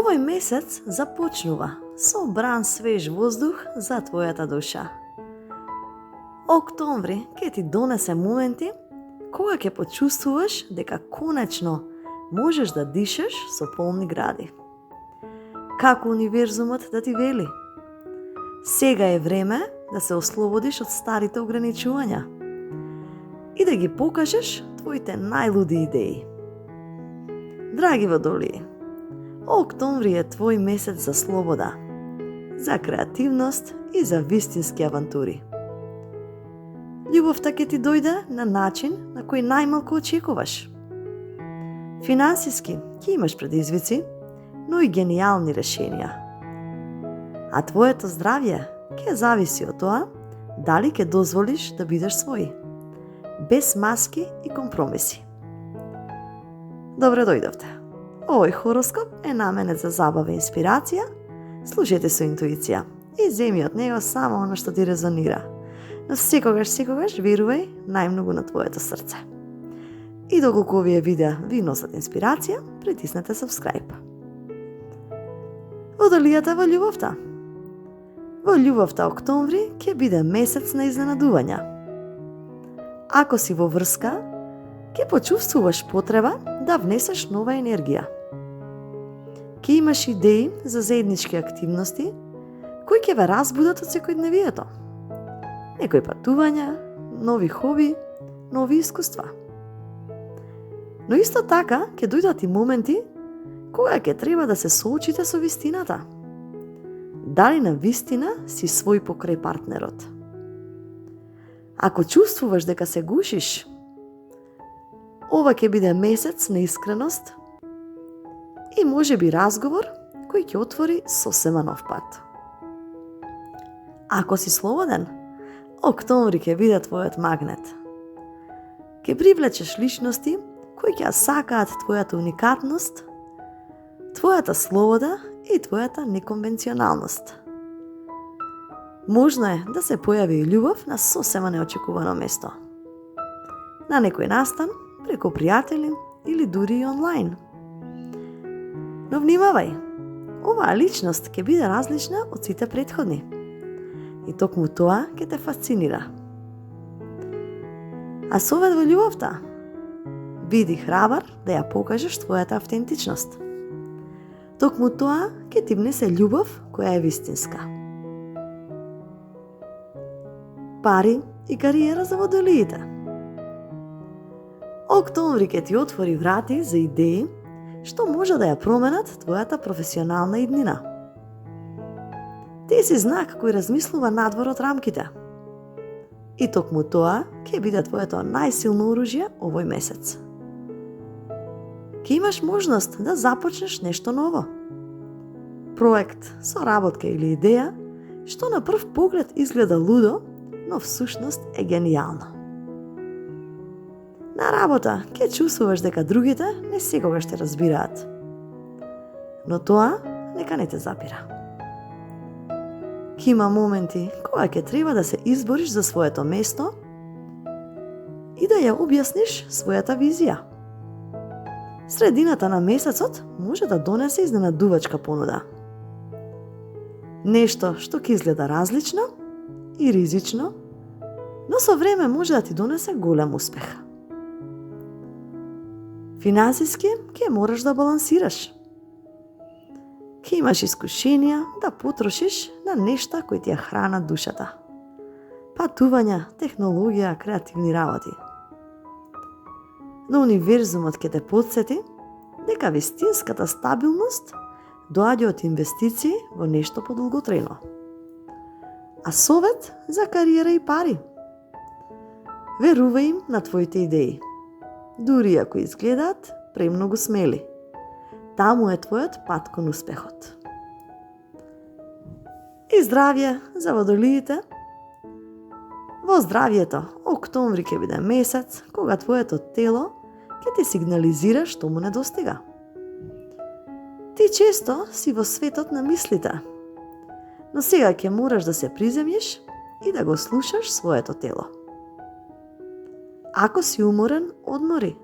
Овој месец започнува со бран свеж воздух за твојата душа. Октомври ќе ти донесе моменти кога ќе почувствуваш дека конечно можеш да дишаш со полни гради. Како универзумот да ти вели: сега е време да се ослободиш од старите ограничувања и да ги покажеш твоите најлуди идеи. Драги водолии, октомври е твој месец за слобода, за креативност и за вистински авантури. Љубовта ќе ти дојде на начин на кој најмалку очекуваш. Финансиски ќе имаш предизвици, но и гениални решенија. А твоето здравје ќе зависи од тоа дали ќе дозволиш да бидеш свој, без маски и компромиси. Добре дојдовте. Овој хороскоп е наменет за забава и инспирација. Слушајте со интуиција и земи од него само оно што ти резонира. Но секогаш верувај најмногу на твоето срце. И доколку овие видеа ви носат инспирација, притиснете subscribe. Водолијата во љубовта. Во љубовта октомври ќе биде месец на изненадувања. Ако си во врска, ќе почувствуваш потреба да внесеш нова енергија. Ќе имаш идеи за заеднички активности кои ќе ве разбудат од секојдневието. Некои патувања, нови хоби, нови искуства. Но исто така ќе дојдат и моменти кога ќе треба да се соочите со вистината. Дали на вистина си свој покрај партнерот? Ако чувствуваш дека се гушиш, ова ќе биде месец на искреност и можеби разговор кој ќе отвори сосема нов пат. Ако си слободен, октомври ќе биде твојот магнет. Ќе привлечеш личности кои ќе сакаат твојата уникатност, твојата слобода и твојата неконвенционалност. Можно е да се појави и љубов на сосема неочекувано место. На некој настан, преку пријатели или дури и онлайн. Но внимавај, оваа личност ќе биде различна од сите претходни. И токму тоа ќе те фасцинира. А совет во љубовта: биди храбар да ја покажеш твојата автентичност. Токму тоа ќе ти внесе љубов која е вистинска. Пари и кариера за водолиите. Октомври ќе ти отвори врати за идеи што може да ја променат твојата професионална иднина. Ти си знак кој размислува надвор од рамките. И токму тоа ќе биде твоето најсилно оружје овој месец. Ќе имаш можност да започнеш нешто ново. Проект, соработка или идеја што на прв поглед изгледа лудо, но всушност е генијално. На работа ќе чувствуваш дека другите не секогаш те разбираат. Но тоа нека не те запира. Ќе има моменти кога ќе треба да се избориш за своето место и да ја објасниш својата визија. Средината на месецот може да донесе изненадувачка понуда. Нешто што ќе изгледа различно и ризично, но со време може да ти донесе голем успех. Финансиски ќе мораш да балансираш. Ќе имаш искушенија да потрошиш на нешта кои ти ја хранат душата. Патувања, технологија, креативни работи. Но универзумот ќе те потсети дека вистинската стабилност доаѓа од инвестиции во нешто подолготрајно. А совет за кариера и пари: верувај им на твоите идеи, дури ако изгледаат премногу смели. Таму е твојот пат кон успехот. И здравје за водолиите. Во здравјето, октомври ќе биде месец кога твоето тело ќе ти сигнализира што му недостига. Ти често си во светот на мислите, но сега ќе мораш да се приземјиш и да го слушаш своето тело. Ако си уморен, одмори.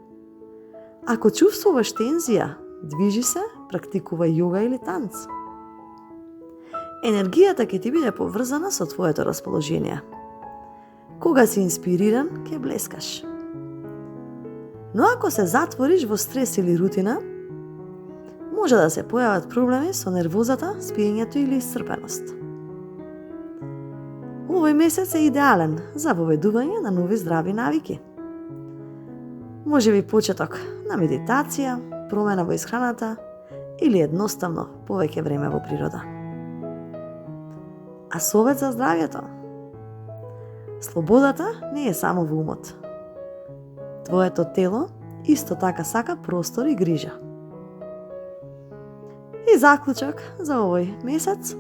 Ако чувствуваш тензија, движи се практикувај јога или танц. Енергијата ќе ти биде поврзана со твоето расположение. Кога си инспириран, ќе блескаш. Но ако се затвориш во стрес или рутина, може да се појават проблеми со нервозата, спиењето или исцрпеност. Овој месец е идеален за воведување на нови здрави навики. Може би почеток на медитација, промена во исхраната или едноставно повеќе време во природа. А совет за здравјето? Слободата не е само во умот. Твоето тело исто така сака простор и грижа. И заклучок за овој месец.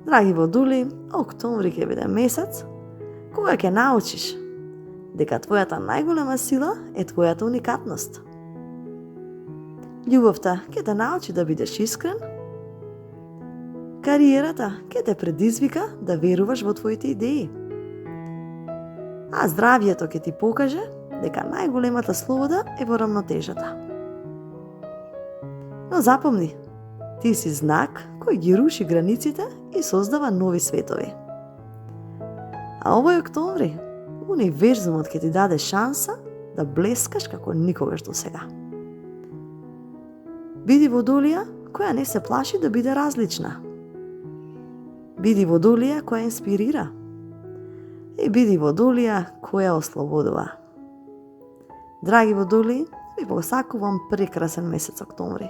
Драги водули, октомври ќе биде месец кога ќе научиш дека твојата најголема сила е твојата уникатност. Љубовта ќе те научи да бидеш искрен. Кариерата ќе те предизвика да веруваш во твоите идеи. А здравјето ќе ти покаже дека најголемата слобода е во рамнотежата. Но запомни, ти си знак кој ги руши границите и создава нови светови. А овој октомври, универзумот ќе ти даде шанса да блескаш како никогаш досега. Биди водолија која не се плаши да биде различна. Биди водолија која инспирира. И биди водолија која ослободува. Драги водолии, ви посакувам прекрасен месец октомври.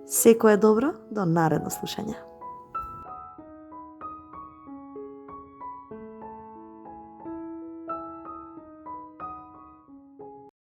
Секое добро до наредно слушање.